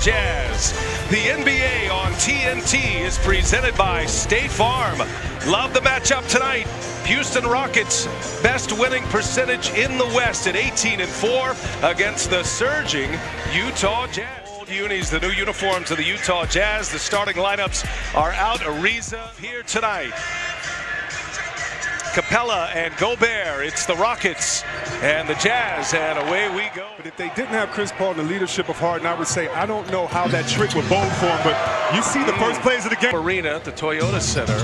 Jazz. The NBA on TNT is presented by State Farm. Love the matchup tonight. Houston Rockets, best winning percentage in the West at 18-4 against the surging Utah Jazz. Old unis, the new uniforms of the Utah Jazz. The starting lineups are out. Ariza here tonight. Capella and Gobert. It's the Rockets and the Jazz, and away we go. But if they didn't have Chris Paul and the leadership of Harden, I would say I don't know how that trick would bode for him, but you see the first plays of the game. Arena at the Toyota Center.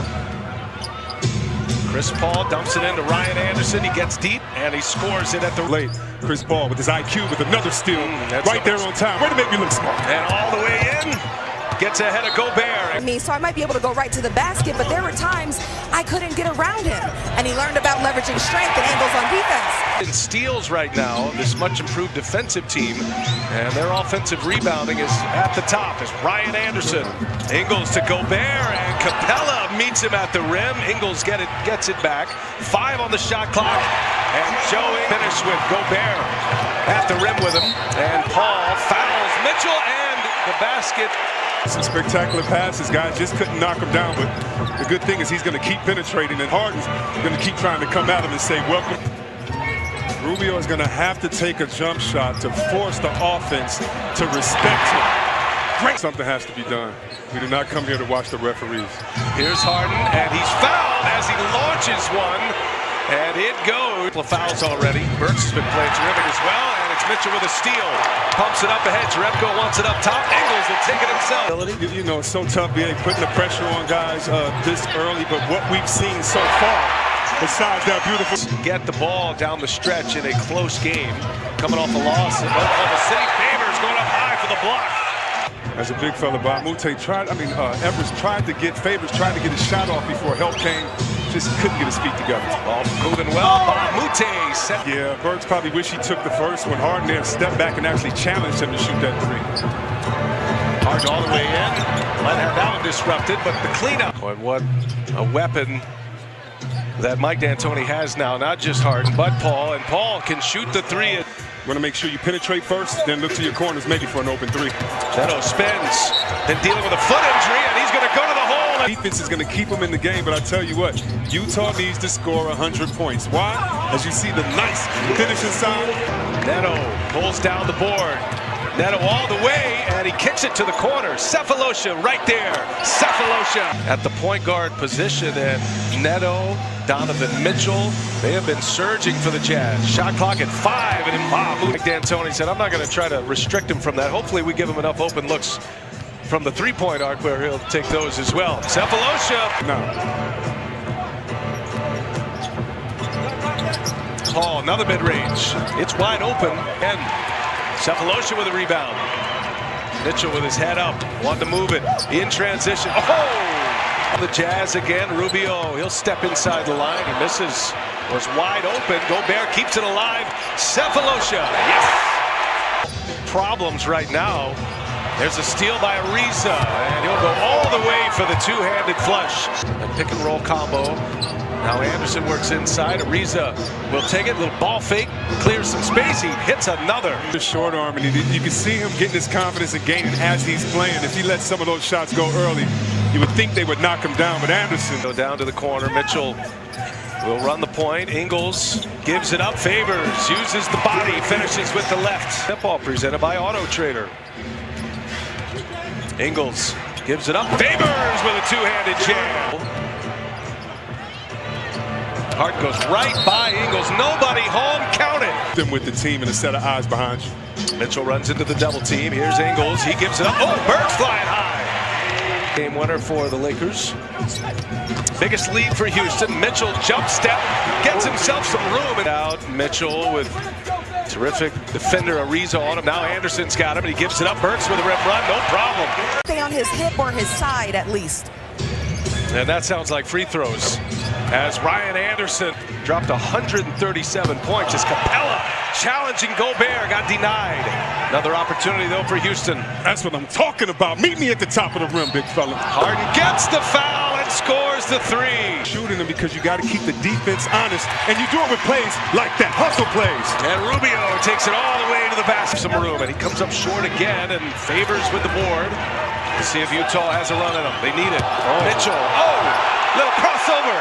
Chris Paul dumps it into Ryan Anderson. He gets deep, and he scores it at the late. Chris Paul with his IQ with another steal right there on time. Way to make me look smart. And all the way in. Gets ahead of Gobert. So I might be able to go right to the basket, but there were times I couldn't get around him. And he learned about leveraging strength and angles on defense. In steals right now, this much improved defensive team, and their offensive rebounding is at the top as Ryan Anderson. Ingles to Gobert, and Capella meets him at the rim. Ingles gets it back. 5 on the shot clock, and Joey finished with Gobert at the rim with him. And Paul fouls Mitchell, and the basket. Some spectacular passes, guys just couldn't knock him down, but the good thing is he's going to keep penetrating, and Harden's going to keep trying to come at him and say, welcome. Rubio is going to have to take a jump shot to force the offense to respect him. Great. Something has to be done. We do not come here to watch the referees. Here's Harden, and he's fouled as he launches one, and it goes. Fouls already. Burks has been playing terrific as well, and it's Mitchell with a steal. Pumps it up ahead. Jerebko wants it up top. Ingles will take it himself. You know, it's so tough being putting the pressure on guys this early, but what we've seen so far, besides that beautiful. Get the ball down the stretch in a close game. Coming off a loss at Oklahoma City. Favors going up high for the block. As a big fella, Evers tried to get his shot off before help came. Just couldn't get his feet together. Ball moving well. Bamute set. Yeah, Burks probably wish he took the first when Harden there stepped back and actually challenged him to shoot that three. Harden all the way in. Might have that one disrupted, but the cleanup. And what a weapon that Mike D'Antoni has now. Not just Harden, but Paul. And Paul can shoot the three. Want to make sure you penetrate first, then look to your corners maybe for an open three. Neto spins, then dealing with a foot injury, and he's going to go to the hole. Defense is going to keep him in the game, but I tell you what, Utah needs to score 100 points. Why? As you see the nice finish inside. Neto pulls down the board. Neto all the way, and he kicks it to the corner. Cephalosha right there. Cephalosha at the point guard position, and Neto, Donovan Mitchell, they have been surging for the Jazz. Shot clock at 5, and Mike D'Antoni said, I'm not going to try to restrict him from that. Hopefully we give him enough open looks from the three-point arc where he'll take those as well. Cephalosha. No. Paul, another mid-range. It's wide open, and Cephalosha with a rebound. Mitchell with his head up, wanted to move it in transition. Oh! The Jazz again. Rubio, he'll step inside the line. He misses. Was wide open. Gobert keeps it alive. Cephalosha. Yes! Problems right now. There's a steal by Ariza, and he'll go all the way for the two-handed flush. A pick and roll combo. Now Anderson works inside. Ariza will take it. Little ball fake. Clears some space. He hits another. The short arm, and you can see him getting his confidence and gaining as he's playing. If he lets some of those shots go early, you would think they would knock him down, but Anderson. Go down to the corner. Mitchell will run the point. Ingles gives it up. Favors uses the body. Finishes with the left. Step ball presented by Auto Trader. Ingles gives it up. Favors with a two-handed jam. Hart goes right by Ingles. Nobody home. Count it. Them with the team and a set of eyes behind you. Mitchell runs into the double team. Here's Ingles. He gives it up. Oh, Burks flying high. Game winner for the Lakers. Biggest lead for Houston. Mitchell jump step. Gets himself some room. And out Mitchell with terrific defender Ariza on him. Now Anderson's got him, and he gives it up. Burks with a rim run. No problem. Stay on his hip or his side at least. And that sounds like free throws. As Ryan Anderson dropped 137 points as Capella challenging Gobert got denied. Another opportunity though for Houston. That's what I'm talking about. Meet me at the top of the rim, big fella. Harden gets the foul and scores. There's the three. Shooting them because you got to keep the defense honest, and you do it with plays like that, hustle plays. And Rubio takes it all the way to the basket. Some room, and he comes up short again and Favors with the board. Let's see if Utah has a run at him. They need it. Mitchell. Little crossover.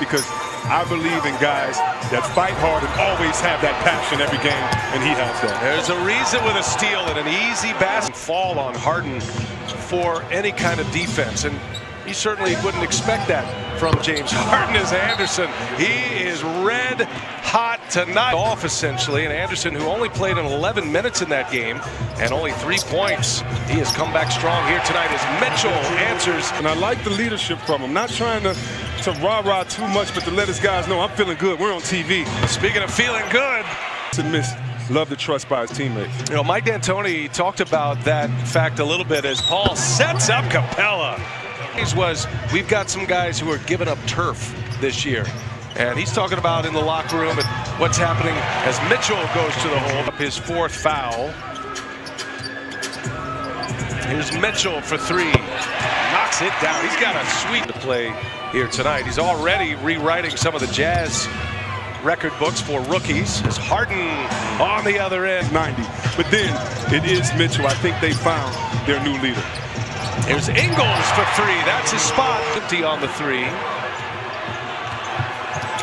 Because I believe in guys that fight hard and always have that passion every game, and he has that. There's a reason with a steal and an easy basket. Fall on Harden for any kind of defense, and you certainly wouldn't expect that from James Harden as Anderson. He is red hot tonight. Off essentially, and Anderson, who only played in 11 minutes in that game and only 3 points, he has come back strong here tonight as Mitchell answers. And I like the leadership from him, not trying to rah-rah too much, but to let his guys know, I'm feeling good. We're on TV. Speaking of feeling good, love the trust by his teammates. You know, Mike D'Antoni talked about that fact a little bit as Paul sets up Capella. We've got some guys who are giving up turf this year. And he's talking about in the locker room and what's happening as Mitchell goes to the hole. Up his 4th foul. Here's Mitchell for 3. Knocks it down. He's got a sweep to play here tonight. He's already rewriting some of the Jazz record books for rookies. As Harden on the other end. 90. But then it is Mitchell. I think they found their new leader. Here's Ingles for 3. That's his spot. Empty on the 3.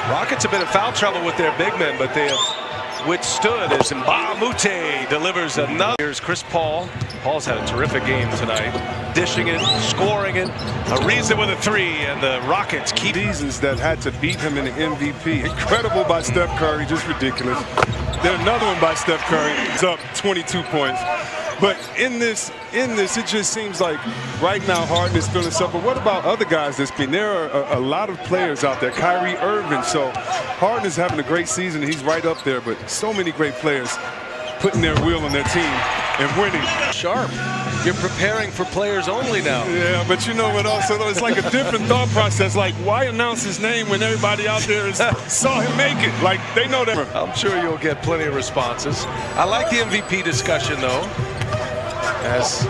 Rockets have been in foul trouble with their big men, but they have withstood as Mbamute delivers another. Here's Chris Paul. Paul's had a terrific game tonight. Dishing it, scoring it. Ariza with a 3, and the Rockets keep. Seasons that had to beat him in the MVP. Incredible by Steph Curry, just ridiculous. Then another one by Steph Curry. It's up 22 points. But in this, it just seems like right now Harden is feeling something. But what about other guys that's been there? Are a lot of players out there. Kyrie Irving. So Harden is having a great season. He's right up there. But so many great players putting their will on their team and winning. Sharp. You're preparing for players only now. Yeah, but you know what also, though, it's like a different thought process. Like, why announce his name when everybody out there saw him make it? Like, they know that. I'm sure you'll get plenty of responses. I like the MVP discussion, though, as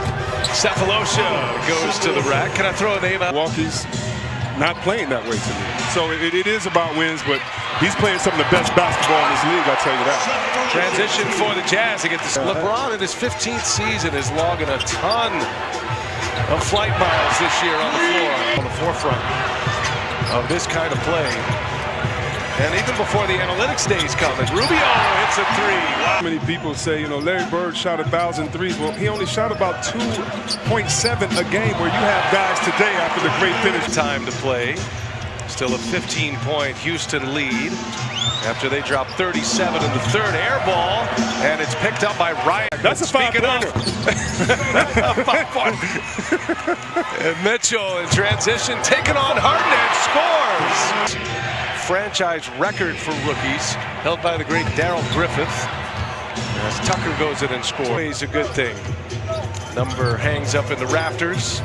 Cephalosha goes to the rack. Can I throw a name out? Milwaukee's not playing that way to me. So it is about wins, but he's playing some of the best basketball in this league, I'll tell you that. Transition for the Jazz to get this. LeBron in his 15th season is logging a ton of flight miles this year on the floor, on the forefront of this kind of play. And even before the analytics days come, and Rubio hits a 3. Wow. Many people say, you know, Larry Bird shot 1,000 threes. Well, he only shot about 2.7 a game, where you have guys today after the great finish. Time to play. Still a 15-point Houston lead after they drop 37 in the 3rd. Air ball, and it's picked up by Ryan. That's a 5-pointer. And Mitchell in transition, taking on Harden and scores. Franchise record for rookies, held by the great Darrell Griffith. As Tucker goes in and scores. Always a good thing. Number hangs up in the rafters.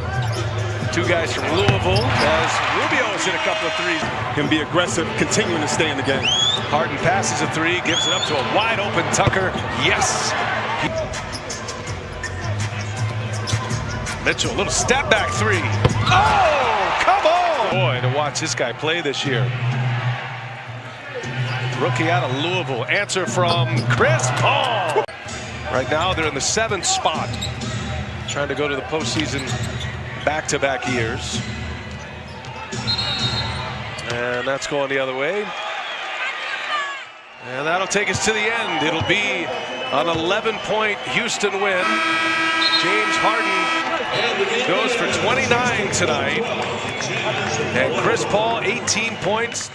2 guys from Louisville, as Rubio has hit a couple of 3s. Can be aggressive, continuing to stay in the game. Harden passes a 3, gives it up to a wide open Tucker. Yes. Mitchell, a little step back 3. Oh, come on. Boy, to watch this guy play this year. Rookie out of Louisville. Answer from Chris Paul. Right now, they're in the 7th spot. Trying to go to the postseason back-to-back years. And that's going the other way. And that'll take us to the end. It'll be an 11-point Houston win. James Harden goes for 29 tonight. And Chris Paul, 18 points.